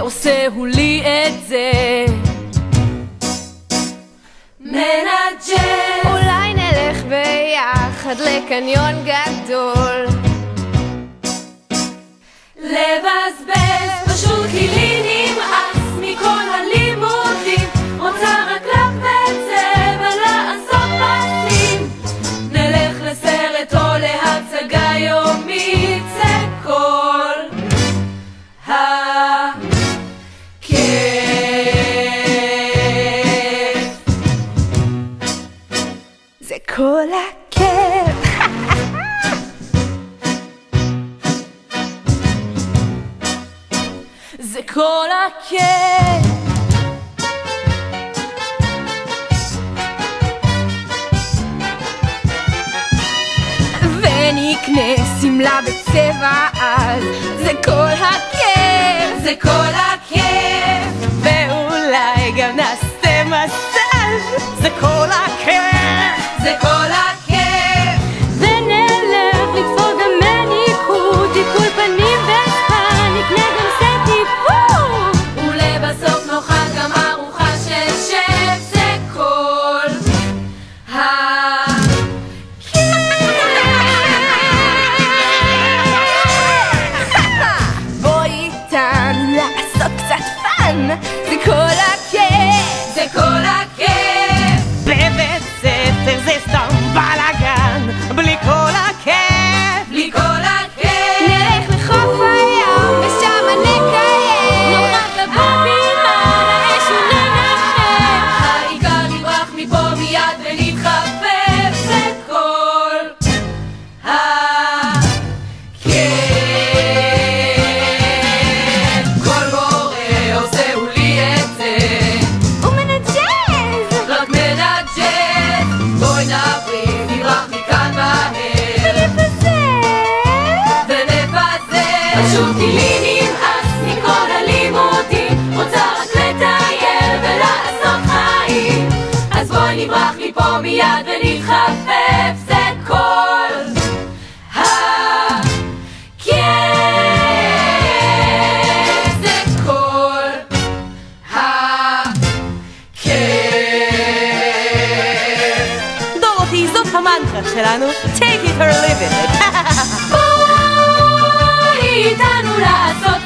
ועושהו לי את זה. מנג'ס, אולי נלך ביחד לקניון גדול, לבזבז פשוט כי לי נמאס מכל הלימודים, רוצה רק לקבצב ולעשות פסים. נלך לסרט או להצגה יומית, זה כל הכיף. זה כל הכיף. זה כל הכיף. ונקנה סמלה בצבע אז, זה כל הכיף. זה כל הכיף. ואולי גם נעשה מסאז', זה כל הכיף. זה כל הכיף. ונלך לצפות במניקור, טיפול פנים וספא, נקנה גם סט טיפול, ולבסוף נאכל גם ארוחה של שף. זה כל בואי איתנו לעשות קצת פאן, זה כל הכיף. זה כל הכיף. בבית ספר זה סתם בלאגן, בלי כל הכיף. בלי כל הכיף. נלך לחוף הים ושם נקיים, נורא בבירה לאש וננחם, העיקר נברח מפה מיד ונתחפף. זה כל הכיף. כל מורה עושהו לי את זה, ומנג'ס, רק מנג'ס. בואי נפריד, נברח מכאן מהר ונפזר, פשוט כי לי נמאס מכל הלימודים, רוצה רק לטייל ולעשות חיים. אז בואי נברח מפה מיד ונתחפף. זה כל הכיף. זה כל הכיף. דורותי, זאת המנטרה שלנו, take it or leave it. בואי איתנו לעשות